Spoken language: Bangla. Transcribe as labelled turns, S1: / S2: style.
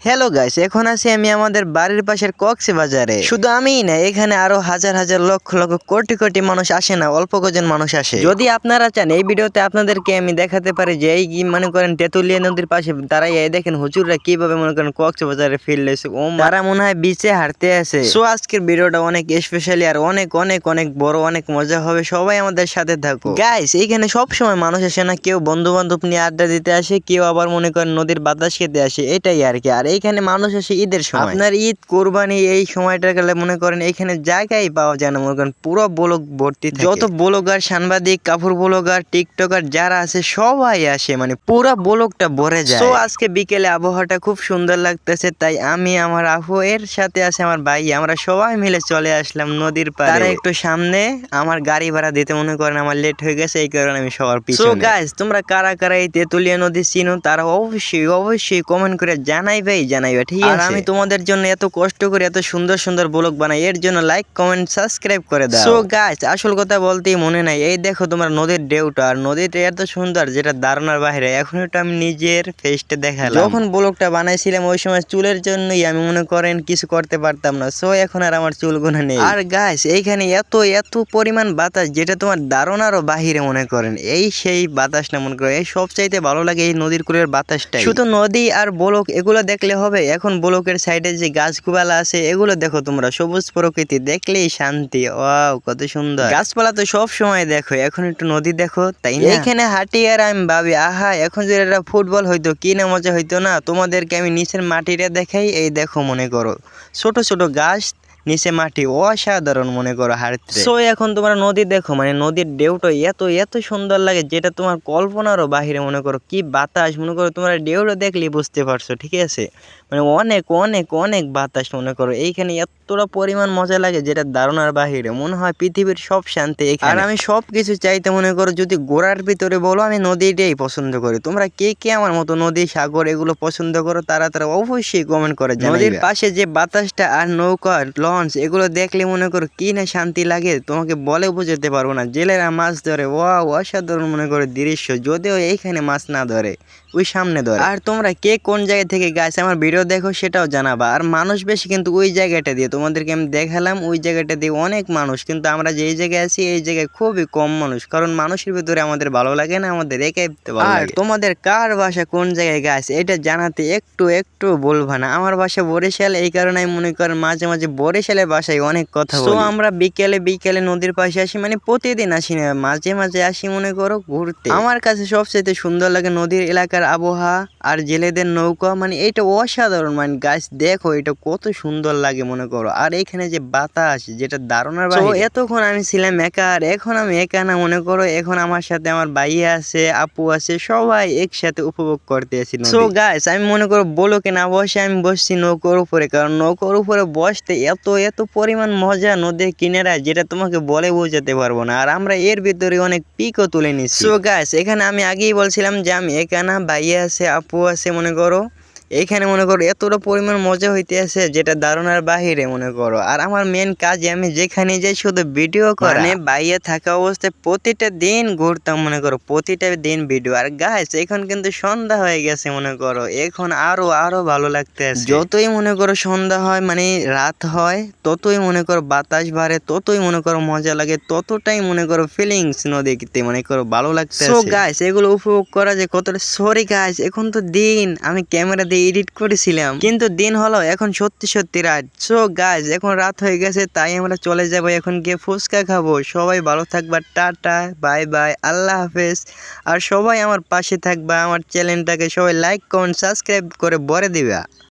S1: হ্যালো গাইস, এখন আছি আমি আমাদের বাড়ির পাশের কক্সবাজারে। শুধু আমিই না, এখানে আরো হাজার হাজার লক্ষ লক্ষ কোটি কোটি মানুষ আসে না, অল্প কজন মানুষ আসে। যদি আপনারা চান এই ভিডিওতে আপনাদেরকে আমি দেখাতে পারি যে এই মনে করেন তেতুলিয়া নদীর পাশে দাঁড়াই এই দেখেন হুজুররা কিভাবে মনে করেন কক্সবাজারে ফিল লেছে। তারা মনে হয় বিচে হাঁটতে আছে। সো আজকের ভিডিওটা অনেক স্পেশালি আর অনেক অনেক অনেক বড়, অনেক মজা হবে। সবাই আমাদের সাথে থাকো গাইস। এইখানে সব সময় মানুষ আসে না, কেউ বন্ধু বান্ধব নিয়ে আড্ডা দিতে আসে, কেউ আবার মনে করেন নদীর বাতাস খেতে আসে, এটাই আর কি। আর এইখানে মানুষ আসে ঈদের সময়, আপনার ঈদ কোরবানি এই সময়টা গেলে মনে করেন এইখানে জায়গায় পাওয়া যায় না, মনে করেন পুরো ব্লগ ভর্তি থাকে। যত ব্লগার, সাংবাদিক, কাপড় ব্লগার, টিকটকার যারা আছে সবাই আসে, মানে পুরো ব্লগটা ভরে যায়। তো আজকে বিকেলে আবহাওয়াটা খুব সুন্দর লাগতেছে, তাই আমি আমার আপু এর সাথে আছে আমার ভাই, আমরা সবাই মিলে চলে আসলাম নদীর পাড়ে। তারা একটু সামনে, আমার গাড়ি ভাড়া দিতে মনে করেন আমার লেট হয়ে গেছে, এই কারণে আমি সবার পিছনে। সো গাইস, তোমরা কারা কারা এই তেতুলিয়া নদী চিনো তারা অবশ্যই অবশ্যই কমেন্ট করে জানাইবে, ঠিক আছে? আর আমি তোমাদের জন্য এত কষ্ট করে এত সুন্দর সুন্দর ব্লগ বানাই, এর জন্য লাইক কমেন্ট সাবস্ক্রাইব করে দাও। সো গাইস, আসল কথা বলতেই মনে নাই, এই দেখো তোমার নদীর ঢেউটা, আর নদীটা এত সুন্দর যেটা ধারণার বাইরে। এখন এটা আমি নিজের ফেসটা দেখালাম। যখন ব্লগটা বানাইছিলাম ওই সময় চুলের জন্যই আমি মনে করেন কিছু করতে পারতাম না, সো এখন আর আমার চুলগুলো নেই। আর গাইস, এইখানে এত এত পরিমাণ বাতাস যেটা তোমার ধারণারও বাহিরে মনে করেন। এই সেই বাতাসটা মনে করেন, এই সবচাইতে ভালো লাগে এই নদীর কূলের বাতাসটাই। শুধু নদী আর ব্লক এগুলো দেখলে হবে, এখন ব্লকের সাইডে যে গাছগুলা আছে এগুলো দেখো তোমরা, সবুজ প্রকৃতি দেখলেই শান্তি। ওয়াও, কত সুন্দর গাছপালা তো সব সময় দেখো, এখন একটু নদী দেখো, তাই না? এইখানে হাঁটি আর আমি ভাবি, আহা, এখন যদি এটা ফুটবল হইতো কি না মজা হইতো না। তোমাদেরকে আমি নিচের মাটিটা দেখাই, এই দেখো মনে করো ছোট ছোট গাছ, নিচে মাটি, অসাধারণ মনে করো হাঁটতে। সো এখন তোমরা নদী দেখো, মানে নদীর ঢেউটা এত এত সুন্দর লাগে যেটা তোমার কল্পনারও বাহিরে। মনে করো কি বাতাস, মনে করো তোমরা ঢেউটা দেখলেই বুঝতে পারছো, ঠিক আছে? মানে অনেক অনেক অনেক বাতাস মনে করো এইখানে, এতটা পরিমাণ মজা লাগে যেটা ধারণার বাহিরে। মনে হয় পৃথিবীর সব শান্তি এখানে। আর আমি সব কিছু চাইতে মনে করো যদি গোড়ার ভিতরে বলো, আমি নদীটাই পছন্দ করি। তোমরা কে কে আমার মতো নদী, সাগর এগুলো পছন্দ করো তারা তারা অবশ্যই কমেন্ট করে জানাইবে। নদীর পাশে যে বাতাসটা আর নৌকা, লঞ্চ এগুলো দেখলে মনে করো কি না শান্তি লাগে, তোমাকে বলে বোঝাতে পারবো না। জেলেরা মাছ ধরে, ওয়াও, অসাধারণ মনে করো দৃশ্য। যদিও এইখানে মাছ না ধরে, ওই সামনে ধরে। আর তোমরা কে কোন জায়গা থেকে গাছ আমার ভিডিও দেখো সেটাও জানাবা। আর মানুষ বেশি কিন্তু ওই জায়গাটা দিয়ে, তোমাদেরকে আমি দেখালাম ওই জায়গাটা দিয়ে অনেক মানুষ, কিন্তু আমরা যেই জায়গায় আছি এই জায়গায় খুবই কম মানুষ, কারণ মানুষের ভিতরে আমাদের ভালো লাগে না, আমাদের একাই ভালো লাগে। আর তোমাদের কার বাসা কোন জায়গায় গাছ এটা জানাতে একটু একটু বলবা না। আমার বাসা বরিশাল, এই কারণে আমি মনে করেন মাঝে মাঝে বরিশালের বাসায় অনেক কথা বলি। তো আমরা বিকেলে বিকেলে নদীর পাশে আসি, মানে প্রতিদিন আসি না, মাঝে মাঝে আসি মনে করো ঘুরতে। আমার কাছে সবচেয়ে সুন্দর লাগে নদীর এলাকার আবহাওয়া আর জেলেদের নৌকা, মানে এটা অসাধারণ। মানে গাছ দেখো এটা কত সুন্দর লাগে মনে করো, আর এখানে যে বাতাস যেটা ধারণার বাইরে। এতক্ষণ আমি ছিলাম একা, আর এখন আমি একা না মনে করো, এখন আমার সাথে আমার ভাইয়া আছে, আপু আছে, সবাই একসাথে উপভোগ করতে আছি। সো গাইস, আমি মনে করো বলোকে না বসে আমি বসছি নৌকার উপরে, কারণ নৌকার উপরে বসতে এত এত পরিমাণ মজা নদীর কিনারায় যেটা তোমাকে বলে বোঝাতে পারবো না। আর আমরা এর ভিতরে অনেক পিকও তুলে নিচ্ছি। সো গাইস, এখানে আমি আগেই বলছিলাম যে আমি একা না, ভাইয়া আছে, আপু আছে মনে করো। এইখানে মনে করো এতটা পরিমাণ মজা হইতে আছে যেটা ধারণার বাহিরে মনে করো। আর আমার মেন কাজ, আমি যেখানে যাই শুধু ভিডিও করা, মানে বাইরে থাকা অবস্থায় প্রতিটা দিন ঘুরতাম মনে করো, প্রতিটা দিন ভিডিও। আর গাইস, এখন কিন্তু সন্ধ্যা হয়ে গেছে মনে করো, এখন আরো আরো ভালো লাগতে আছে। যতই মনে করো সন্ধ্যা হয়, মানে রাত হয়, ততই মনে করো বাতাস বাড়ে, ততই মনে করো মজা লাগে, ততটাই মনে করো ফিলিংস নদীতে মনে করো ভালো লাগতে আছে। সো গাইস, এগুলো উপভোগ করা যে কতটা। সরি গাইস, এখন তো দিন, আমি ক্যামেরা দিয়ে এডিট করেছিলাম, কিন্তু দিন হলো এখন সত্যি সত্যি রাত। সো গাইস, এখন রাত হয়ে গেছে, তাই আমরা চলে যাবো এখন গিয়ে ফুচকা খাবো। সবাই ভালো থাকবা, টাটা, বাই বাই, আল্লাহ হাফেজ। আর সবাই আমার পাশে থাকবা, আমার চ্যানেলটাকে সবাই লাইক কমেন্ট সাবস্ক্রাইব করে ভরে দিবা।